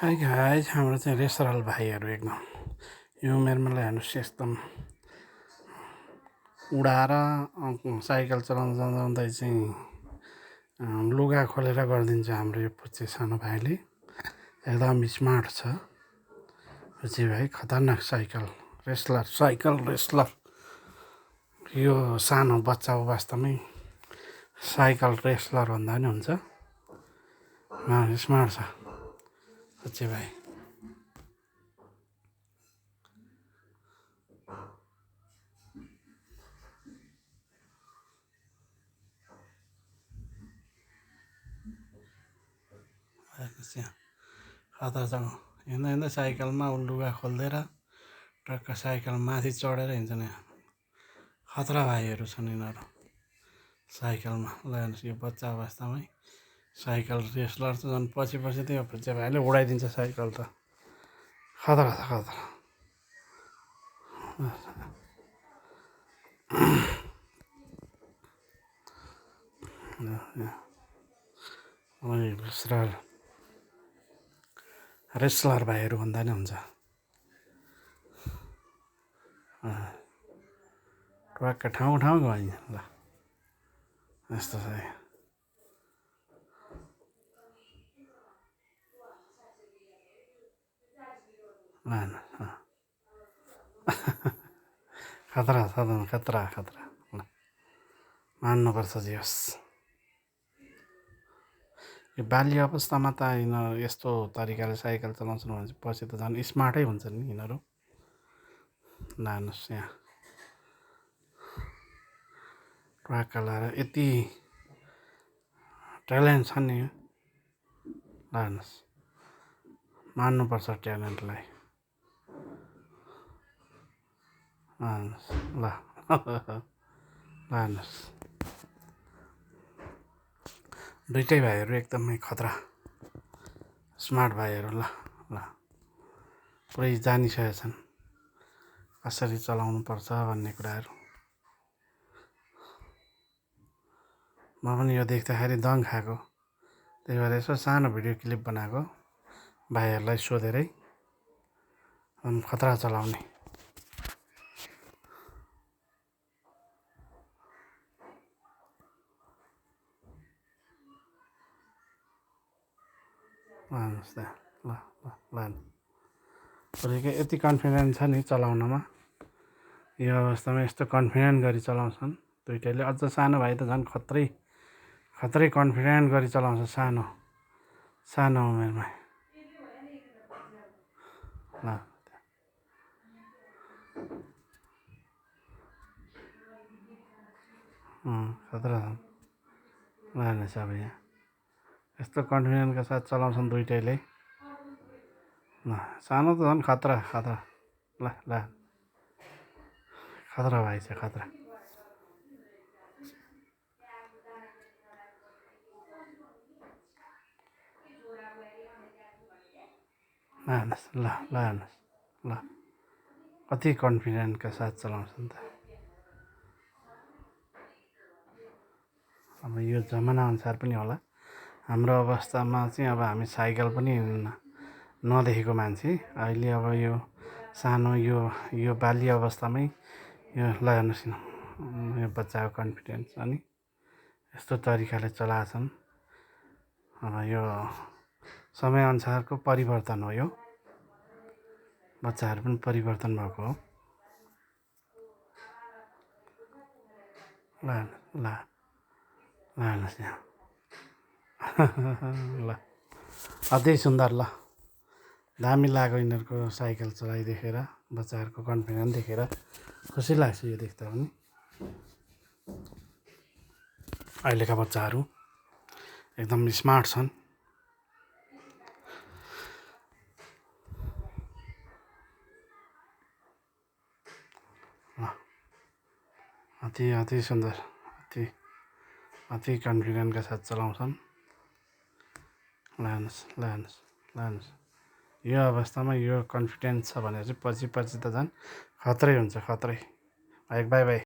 Hi guys हाम्रो चाहिँ रेसरल भाइहरू एकदम यो उमेरमा हेर्नुहोस् एकदम उडाएर साइकल चलाउँदै चाहिँ लुगा खोलेर गरिदिन्छ हाम्रो यो पुच्चे सानो भाइले। एकदम स्मार्ट छ पुच्चे भाइ, खतरनाक साइकल रेसलर। यो सानो बच्चा अवस्थामै साइकल रेसलर भन्दा पनि हुन्छ। स्मार्ट छ पुच्चे भाइ। खतरा छ हिँड्दा साइकलमा लुगा खोलिदिएर ट्रक्क साइकल माथि चढेर हिँड्छन्। खतरा भाइहरू छन् यिनीहरू साइकलमा। ल हेर्नुहोस् यो बच्चा अवस्थामै साइकल रेसलर त झन् पछि त्यो पुच्चे भाइले उडाइदिन्छ साइकल त। खतरा छ खतरा। रेसलर भाइहरू भन्दा नि हुन्छ। ट्वाक्क ठाउँ गइन्छ। ल यस्तो छ खतरा। ल मान्नुपर्छ जे होस्। यो बाल्य अवस्थामा त यिनीहरू यस्तो तरिकाले साइकल चलाउँछन् भने पछि त झन् स्मार्टै हुन्छन् नि यिनीहरू। लानुहोस् यहाँ ट्वाक्क लाएर यति ट्यालेन्ट छ नि। लानुहोस् मान्नुपर्छ ट्यालेन्टलाई। लानुहोस् ल लानुहोस् दुइटै भाइहरू एकदमै खतरा स्मार्ट भाइहरू। ल पुरै जानिसकेका छन् कसरी चलाउनु पर्छ भन्ने कुराहरू। म पनि यो देख्दाखेरि दङ खाएको, त्यही भएर यसो सानो भिडियो क्लिप बनाएको भाइहरूलाई सोधेरै। खतरा चलाउने। लानुहोस् त्यहाँ ल पुरैकै यति कन्फिडेन्ट छ नि चलाउनमा। यो अवस्थामा यस्तो कन्फिडेन्ट गरी चलाउँछन् दुइटैले। अझ सानो भाइ त झन् खत्रै कन्फिडेन्ट गरी चलाउँछ सानो उमेरमा। ल खतरा छ। लानुहोस् अब यहाँ यस्तो कन्फिडेन्टका साथ चलाउँछन् दुइटैले। ल सानो त झन् खतरा। ल खतरा भाइ छ खतरा। लानुहोस् ल कति कन्फिडेन्टका साथ चलाउँछन् त। अब यो जमाना अनुसार पनि होला। हाम्रो अवस्थामा चाहिँ अब हामी साइकल पनि नदेखेको मान्छे अहिले अब यो सानो यो बाल्य अवस्थामै यो ल हेर्नुहोस् न यो बच्चाको कन्फिडेन्स अनि यस्तो तरिकाले चलाएछन्। अब यो समयअनुसारको परिवर्तन हो। यो बच्चाहरू पनि परिवर्तन भएको हो। लानुहोस् यहाँ ल अति सुन्दर। ल दामी लाग्यो यिनीहरूको साइकल चलाइदेखेर, बच्चाहरूको कन्फिडेन्स देखेर खुसी लाग्छ यो देख्दा पनि। अहिलेका बच्चाहरू एकदम स्मार्ट छन्। अति सुन्दर अति कन्फिडेन्टका साथ चलाउँछन्। लानुहोस् यो अवस्थामा यो कन्फिडेन्स छ भने चाहिँ पछि त झन् खत्रै हुन्छ खत्रै। By by.